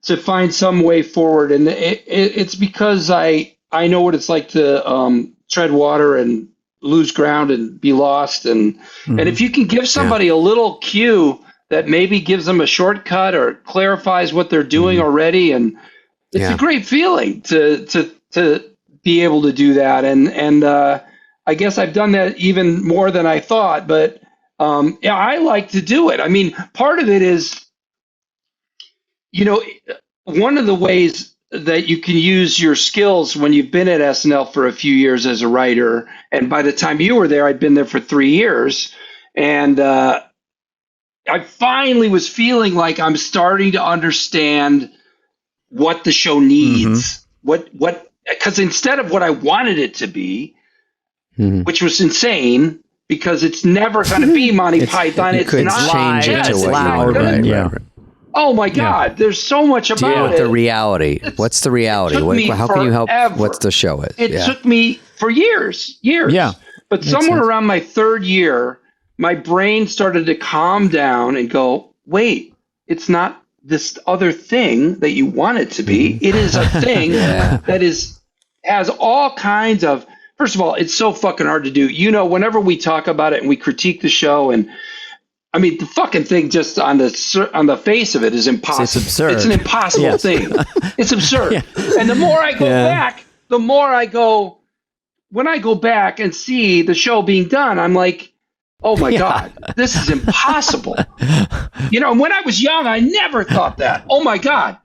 to find some way forward, and it's because I know what it's like to tread water and lose ground and be lost, and if you can give somebody a little cue that maybe gives them a shortcut or clarifies what they're doing already. And it's a great feeling to be able to do that. And I guess I've done that even more than I thought, but I like to do it. I mean, part of it is, one of the ways that you can use your skills when you've been at SNL for a few years as a writer. And by the time you were there, I'd been there for 3 years. And, I finally was feeling like I'm starting to understand what the show needs, because instead of what I wanted it to be, which was insane, because it's never going to be Monty Python. It's not change it to what loud. Right. Oh my God, there's so much about it. The reality. What's the reality? How can you help? What the show is? It took me for years. Yeah. But somewhere around my third year, my brain started to calm down and go, wait, it's not this other thing that you want it to be. It is a thing that has all kinds of, first of all, it's so fucking hard to do. Whenever we talk about it and we critique the show, and I mean, the fucking thing just on the face of it is impossible. It's absurd. It's an impossible thing. It's absurd. And the more I go back, when I go back and see the show being done, I'm like, oh my God, this is impossible. When I was young, I never thought that. Oh my God,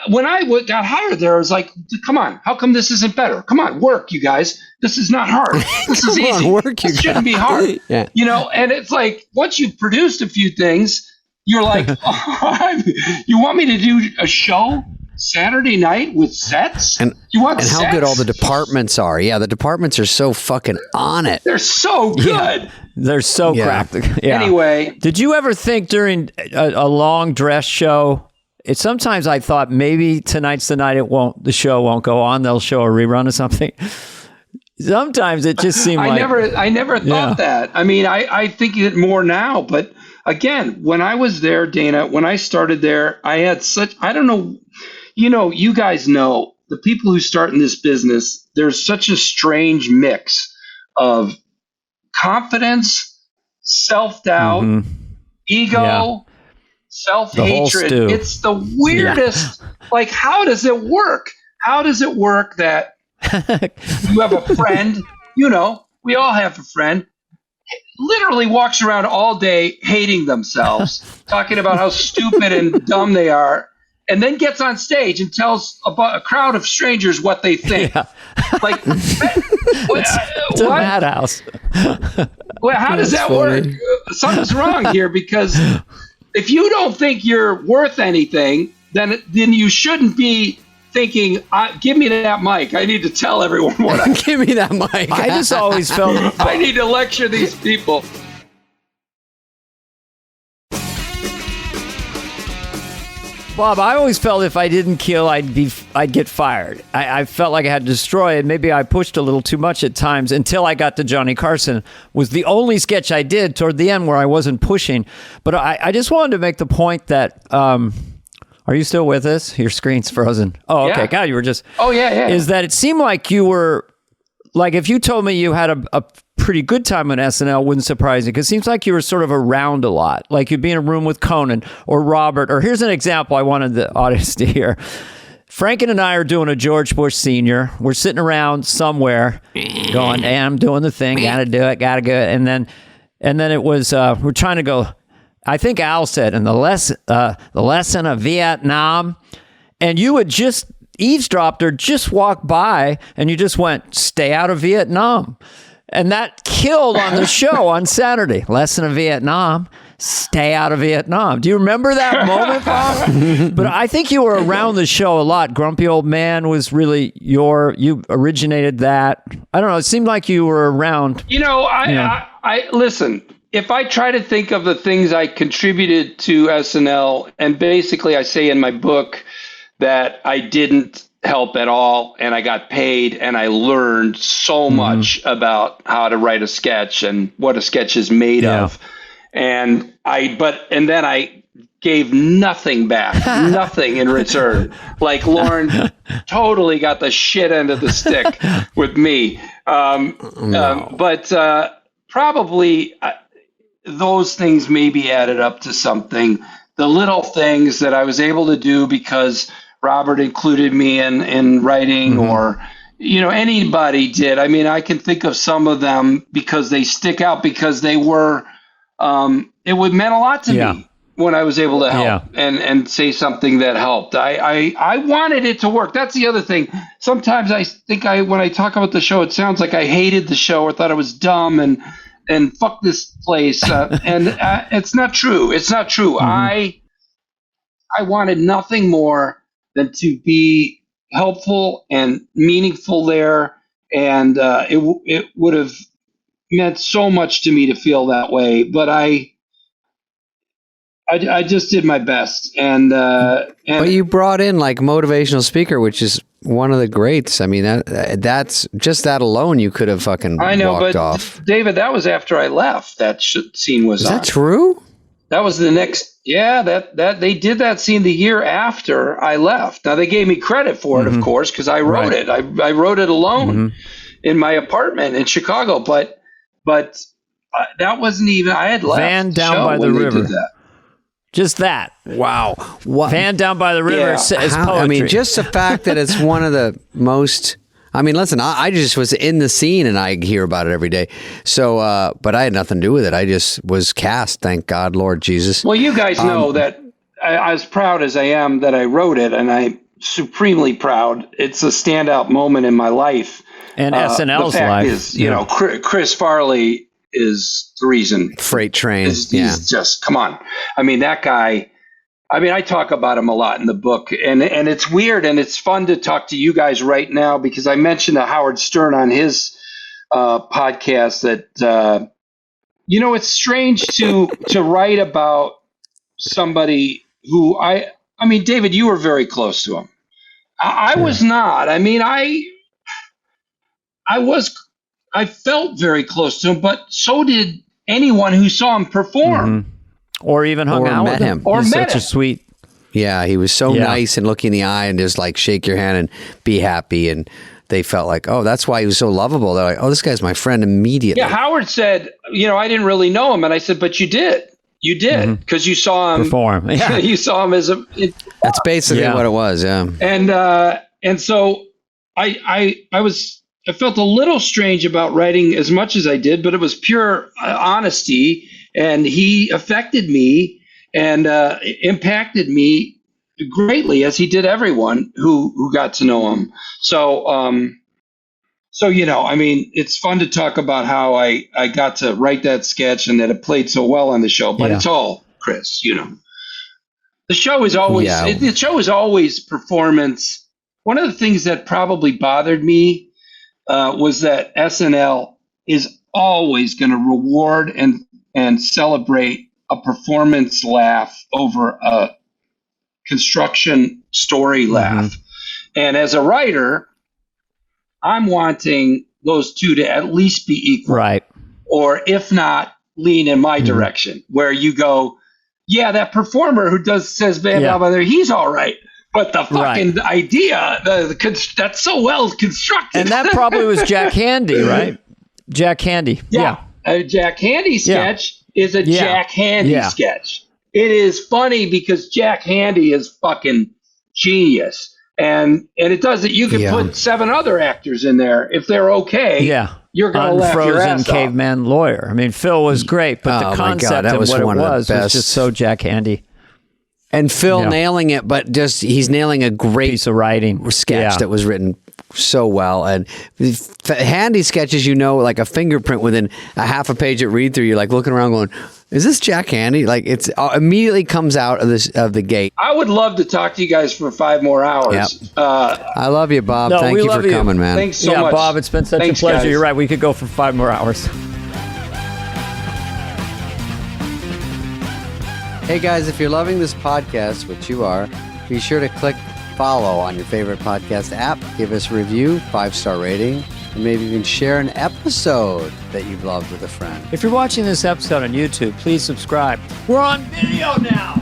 when I got hired there, I was like, come on, how come this isn't better? Come on, work, you guys. This is not hard. This is easy. This shouldn't be hard. Yeah. And it's like, once you've produced a few things, you're like, you want me to do a show Saturday night with sets? And how good all the departments are. Yeah, the departments are so fucking on it. They're so good. Yeah. They're so cracked. Yeah. Anyway. Did you ever think during a long dress show, sometimes I thought maybe tonight's the night the show won't go on. They'll show a rerun or something. Sometimes it just seemed I never thought that. I mean, I think it more now, but again, when I was there, Dana, when I started there, I had I don't know, you guys know, the people who start in this business, there's such a strange mix of confidence, self-doubt, ego, self-hatred. It's the weirdest. Like, how does it work? How does it work that you have a friend, we all have a friend, literally walks around all day hating themselves, talking about how stupid and dumb they are, and then gets on stage and tells a crowd of strangers what they think. Yeah. Like, it's a madhouse. Well, how does that work? Something's wrong here, because if you don't think you're worth anything, then you shouldn't be thinking, give me that mic. I need to tell everyone what give me that mic. I just always felt I need to lecture these people. Bob, I always felt if I didn't kill, I'd get fired. I felt like I had to destroy it. Maybe I pushed a little too much at times until I got to Johnny Carson. Was the only sketch I did toward the end where I wasn't pushing. But I just wanted to make the point that, are you still with us? Your screen's frozen. Oh, okay. Yeah. God, you were just... Oh, yeah. Is that it seemed like you were... Like, if you told me you had a pretty good time on SNL, wouldn't surprise me, because it seems like you were sort of around a lot. Like, you'd be in a room with Conan or Robert, or here's an example I wanted the audience to hear. Franken and I are doing a George Bush Sr. We're sitting around somewhere going, hey, I'm doing the thing, gotta do it. And then it was, we're trying to go, I think Al said, in the lesson of Vietnam, and you had just eavesdropped or just walked by and you just went, stay out of Vietnam. And that killed on the show on Saturday. Lesson of Vietnam, stay out of Vietnam. Do you remember that moment, Bob? But I think you were around the show a lot. Grumpy Old Man was really you originated that. I don't know. It seemed like you were around. I listen, if I try to think of the things I contributed to SNL, and basically I say in my book that I didn't help at all, and I got paid, and I learned so much about how to write a sketch and what a sketch is made of. And then I gave nothing back, nothing in return. Like Lauren totally got the shit end of the stick with me. But probably those things maybe added up to something. The little things that I was able to do because Robert included me in writing, or, anybody did. I mean, I can think of some of them because they stick out, because they were, it meant a lot to me when I was able to help and say something that helped. I wanted it to work. That's the other thing. Sometimes I think when I talk about the show, it sounds like I hated the show or thought it was dumb and fuck this place. And it's not true. It's not true. I wanted nothing more than to be helpful and meaningful there. And it would have meant so much to me to feel that way. But I just did my best. But you brought in like motivational speaker, which is one of the greats. I mean, that's just that alone. You could have fucking walked off. David, that was after I left. That scene was on. Is that true? That was the next. Yeah, that they did that scene the year after I left. Now they gave me credit for it, of course, because I wrote it. I wrote it alone in my apartment in Chicago. But that wasn't even. I had left. Van Down by the River. Just that. Wow. Van Down by the River is poetry. I mean, just the fact that it's one of the most... I mean, listen, I just was in the scene and I hear about it every day. So, but I had nothing to do with it. I just was cast, thank God, Lord Jesus. Well, you guys know that as proud as I am that I wrote it, and I'm supremely proud. It's a standout moment in my life. And SNL's the fact life. is, Chris Farley is the reason. Freight Train. He's just, come on. I mean, that guy, I talk about him a lot in the book, and it's weird, and it's fun to talk to you guys right now, because I mentioned to Howard Stern on his podcast that, it's strange to write about somebody who David, you were very close to him. I was not. I felt very close to him, but so did anyone who saw him perform. Mm-hmm. Or even hung out with him. Or He's met such him. a sweet. Yeah, he was so nice and look in the eye and just like shake your hand and be happy. And they felt like, oh, that's why he was so lovable. They're like, oh, this guy's my friend immediately. Yeah, Howard said, I didn't really know him. And I said, but you did. You did, because you saw him perform. Yeah. You saw him as a. That's basically what it was. Yeah. And so I felt a little strange about writing as much as I did, but it was pure honesty, and he affected me and impacted me greatly, as he did everyone who got to know him. So it's fun to talk about how I got to write that sketch and that it played so well on the show, but it's all Chris, The show is always performance. One of the things that probably bothered me was that SNL is always going to reward and celebrate a performance laugh over a construction story laugh. And as a writer, I'm wanting those two to at least be equal. Right. Or if not, lean in my direction, where you go, yeah, that performer who says blah, blah, blah, he's all right. But the fucking idea, that's so well constructed. And that probably was Jack Handy, right? Jack Handy. Yeah. A Jack Handy sketch is a Jack Handy sketch. It is funny because Jack Handy is fucking genius. And it does it. You can put 7 other actors in there. If they're okay, you're going to laugh your ass off. Caveman lawyer. Phil was great, but the concept and what it was just so Jack Handy. And Phil nailing it, but he's nailing a great piece of writing sketch that was written so well. And Handy sketches, like a fingerprint within a half a page at read through. You're like looking around going, is this Jack Handy? Like it's immediately comes out of the gate. I would love to talk to you guys for 5 more hours. Yep. I love you, Bob. Thank you for coming, man. Thanks so much. Bob, it's been such a pleasure. Guys. You're right. We could go for 5 more hours. Hey guys, if you're loving this podcast, which you are, be sure to click follow on your favorite podcast app. Give us a review, 5-star rating, and maybe even share an episode that you've loved with a friend. If you're watching this episode on YouTube, please subscribe. We're on video now.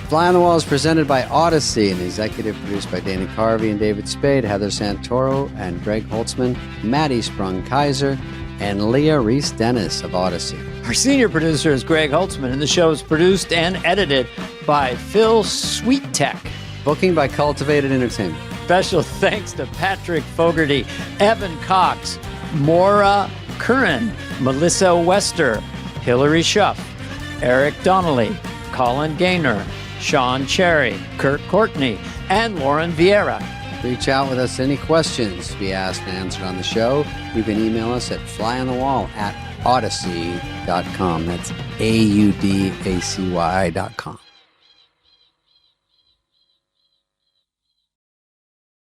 Fly on the Wall is presented by Audacy and executive produced by Danny Carvey and David Spade, Heather Santoro and Greg Holtzman, Maddie Sprung-Kaiser, and Leah Reese-Dennis of Audacy. Our senior producer is Greg Holtzman, and the show is produced and edited by Phil Sweettech. Booking by Cultivated Entertainment. Special thanks to Patrick Fogarty, Evan Cox, Maura Curran, Melissa Wester, Hillary Schuff, Eric Donnelly, Colin Gaynor, Sean Cherry, Kurt Courtney, and Lauren Vieira. Reach out with us any questions to be asked and answered on the show. You can email us at flyonthewall@audacy.com. That's AUDACY.com.